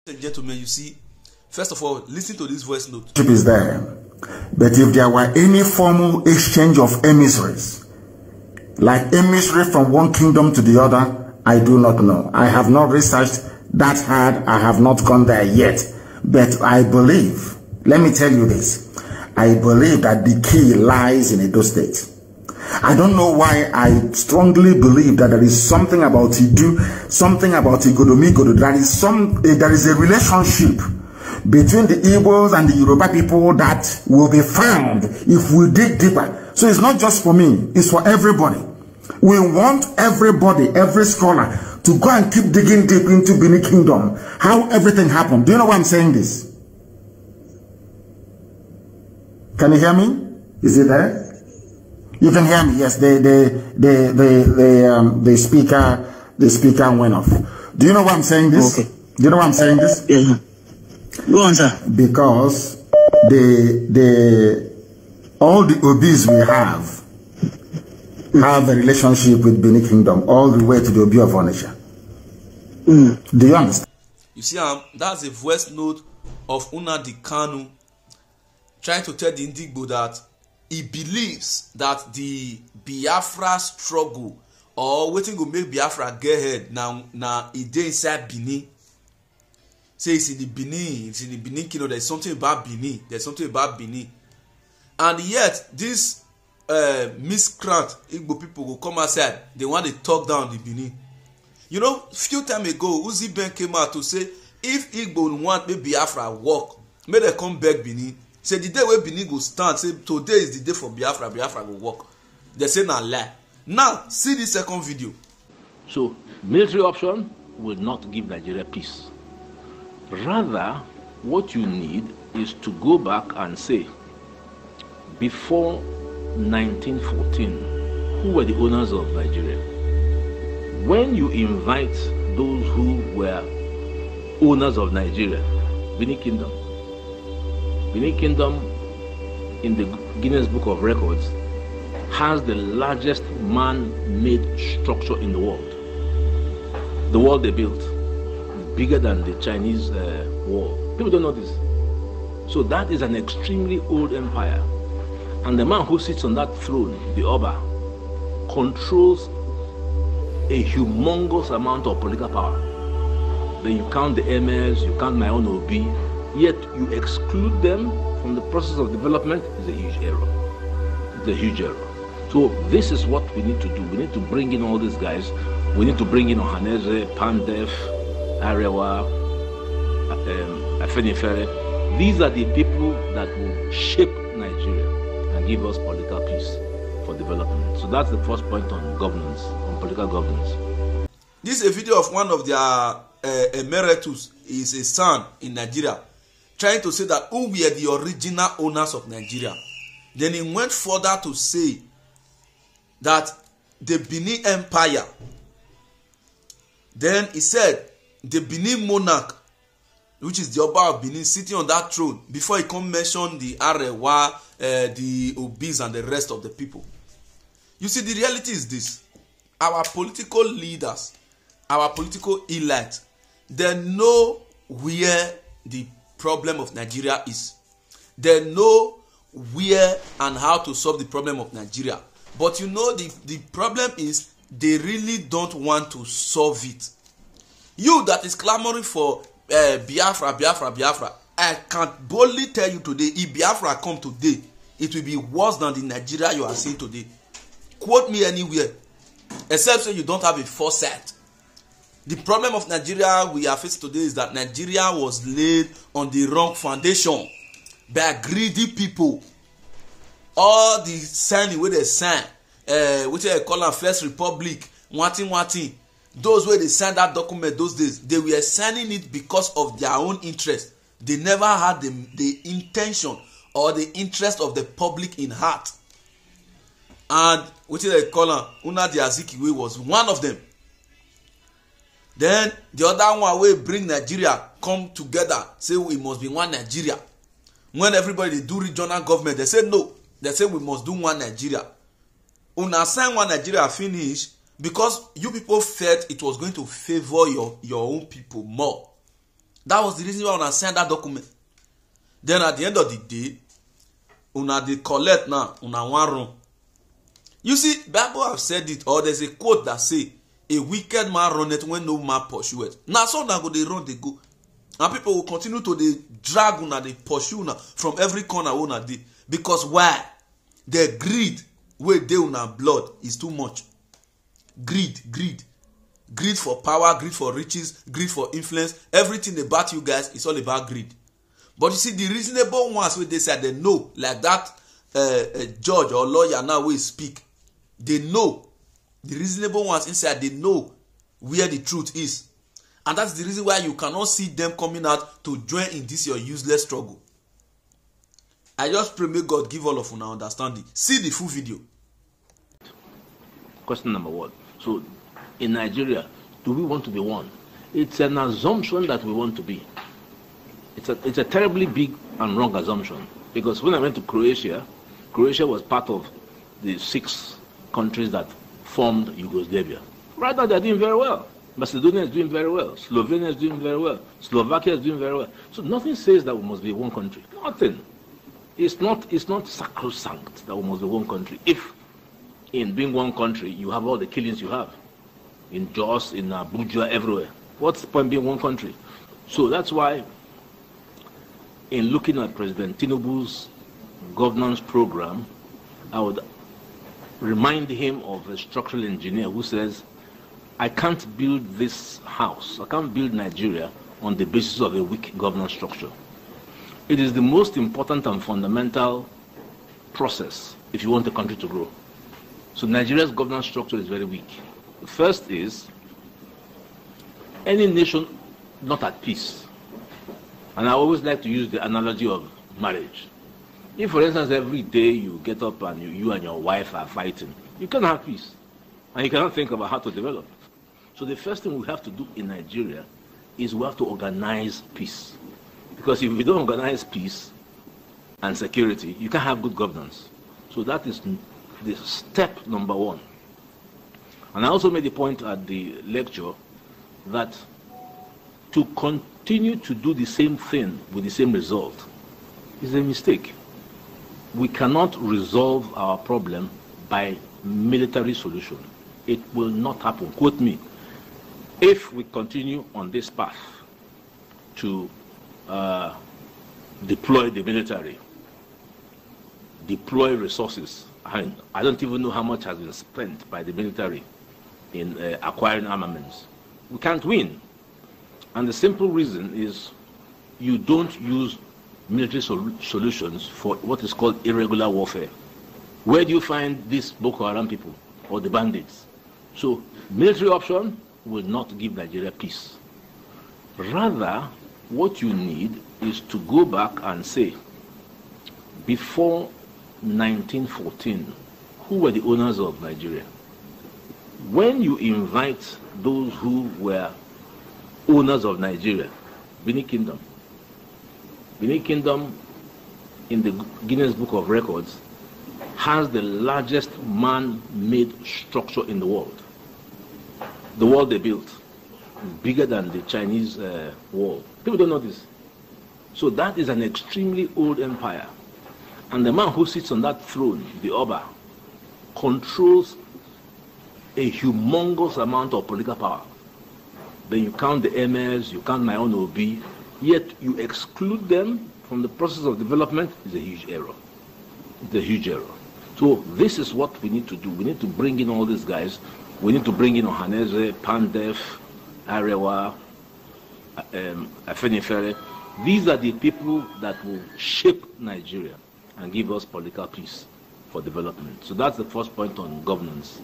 and gentlemen, you see, first of all, listen to this voice note. Is there, but if there were any formal exchange of emissaries, like emissary from one kingdom to the other, I do not know. I have not researched that hard. I have not gone there yet. But I believe, let me tell you this, I believe that the key lies in Edo State. I don't know why I strongly believe that there is something about Idu, something about Igodomigodo. There is a relationship between the Igbos and the Yoruba people that will be found if we dig deeper. So it's not just for me, it's for everybody. We want everybody, every scholar, to go and keep digging deep into Benin Kingdom, how everything happened. Do you know why I'm saying this? Can you hear me? Is it there? You can hear me. Yes, the speaker went off. Do you know why I'm saying this? Okay. Do you know why I'm saying this? Yeah. Go on, sir. Because all the Obis we have a relationship with Benin Kingdom all the way to the Obi of Onitsha. Do you understand? You see, that's a voice note of Nnamdi Kanu trying to tell the Indigbo that he believes that the Biafra struggle or waiting to make Biafra get ahead now it dey inside Benin. Say it's in the Benin kingdom. There's something about Benin. And yet this miscreant Igbo people will come outside. They want to talk down the Benin. You know, few time ago, Uzi Ben came out to say if Igbo want make Biafra work, may they come back Benin. Say the day where Benin go stand, say today is the day for Biafra go work. They say na lie. Now, see the second video. So, military option will not give Nigeria peace. Rather, what you need is to go back and say, before 1914, who were the owners of Nigeria? When you invite those who were owners of Nigeria, Benin Kingdom in the Guinness Book of Records has the largest man-made structure in the world. The wall they built is bigger than the Chinese wall. People don't know this. So that is an extremely old empire. And the man who sits on that throne, the Oba, controls a humongous amount of political power. Then you count the emirs, you count my own Obi, yet you exclude them from the process of development is a huge error. It's a huge error. So this is what we need to do. We need to bring in all these guys. We need to bring in Ohaneze, Pandef, Arewa, Afenifere. These are the people that will shape Nigeria and give us political peace for development. So that's the first point on governance, on political governance. This is a video of one of their emeritus, is a son in Nigeria, trying to say that who were the original owners of Nigeria. Then he went further to say that the Benin Empire, then he said the Benin monarch, which is the Oba of Benin, sitting on that throne, before he come mention the Arewa, the Obis and the rest of the people. You see, the reality is this. Our political leaders, our political elite, they know where the problem of Nigeria is. They know where and how to solve the problem of Nigeria. But you know, the problem is they really don't want to solve it. You that is clamoring for Biafra, I can boldly tell you today, if Biafra come today, it will be worse than the Nigeria you are seeing today. Quote me anywhere, except say you don't have a foresight. The problem of Nigeria we are facing today is that Nigeria was laid on the wrong foundation by greedy people. All the signing where they sign, which they call them First Republic, wanting. Those where they signed that document those days, they were signing it because of their own interest. They never had the intention or the interest of the public in heart. And which they call them, Nnamdi Azikiwe was one of them. Then the other one will bring Nigeria come together, say we must be one Nigeria. When everybody do regional government, they say no. They say we must do one Nigeria. Una sign one Nigeria finish because you people felt it was going to favor your own people more. That was the reason why una signed that document. Then at the end of the day, una dey collect now, una wan run. You see, Bible have said it, or there's a quote that say, a wicked man runneth when no man pursueth. Now so now go dey run, dey go. And people will continue to dey drag una, dey pursue una from every corner una dey. Because why? The greed wey dey una blood is too much. Greed. Greed for power, greed for riches, greed for influence. Everything about you guys is all about greed. But you see, the reasonable ones wey they say they know, like that judge or lawyer now wey speak, they know. The reasonable ones inside, they know where the truth is. And that's the reason why you cannot see them coming out to join in this your useless struggle. I just pray may God give all of you understanding. See the full video. Question number one. So, in Nigeria, do we want to be one? It's an assumption that we want to be. It's a terribly big and wrong assumption. Because when I went to Croatia, Croatia was part of the 6 countries that formed Yugoslavia. Right now they're doing very well. Macedonia is doing very well. Slovenia is doing very well. Slovakia is doing very well. So nothing says that we must be one country. Nothing. It's not sacrosanct that we must be one country. If in being one country you have all the killings you have in Jos, in Abuja, everywhere, what's the point being one country? So that's why in looking at President Tinubu's governance program, I would remind him of a structural engineer who says, I can't build this house, I can't build Nigeria on the basis of a weak governance structure. It is the most important and fundamental process if you want a country to grow. So Nigeria's governance structure is very weak. The first is, any nation not at peace, and I always like to use the analogy of marriage. If, for instance, every day you get up and you and your wife are fighting, you cannot have peace. And you cannot think about how to develop. So the first thing we have to do in Nigeria is we have to organize peace. Because if we don't organize peace and security, you can't have good governance. So that is the step number one. And I also made the point at the lecture that to continue to do the same thing with the same result is a mistake. We cannot resolve our problem by military solution. It will not happen. Quote me. If we continue on this path to deploy the military, deploy resources, and I don't even know how much has been spent by the military in acquiring armaments, we can't win. And the simple reason is you don't use military solutions for what is called irregular warfare. Where do you find these Boko Haram people or the bandits? So military option will not give Nigeria peace. Rather, what you need is to go back and say, before 1914, who were the owners of Nigeria? When you invite those who were owners of Nigeria, Benin Kingdom in the Guinness Book of Records has the largest man-made structure in the world. The wall they built is bigger than the Chinese wall. People don't know this. So that is an extremely old empire. And the man who sits on that throne, the Oba, controls a humongous amount of political power. Then you count the emirs, you count my own OB, yet you exclude them from the process of development is a huge error. It's a huge error. So this is what we need to do. We need to bring in all these guys. We need to bring in Ohaneze, Pandef, Arewa, Afenifere. These are the people that will shape Nigeria and give us political peace for development. So that's the first point on governance.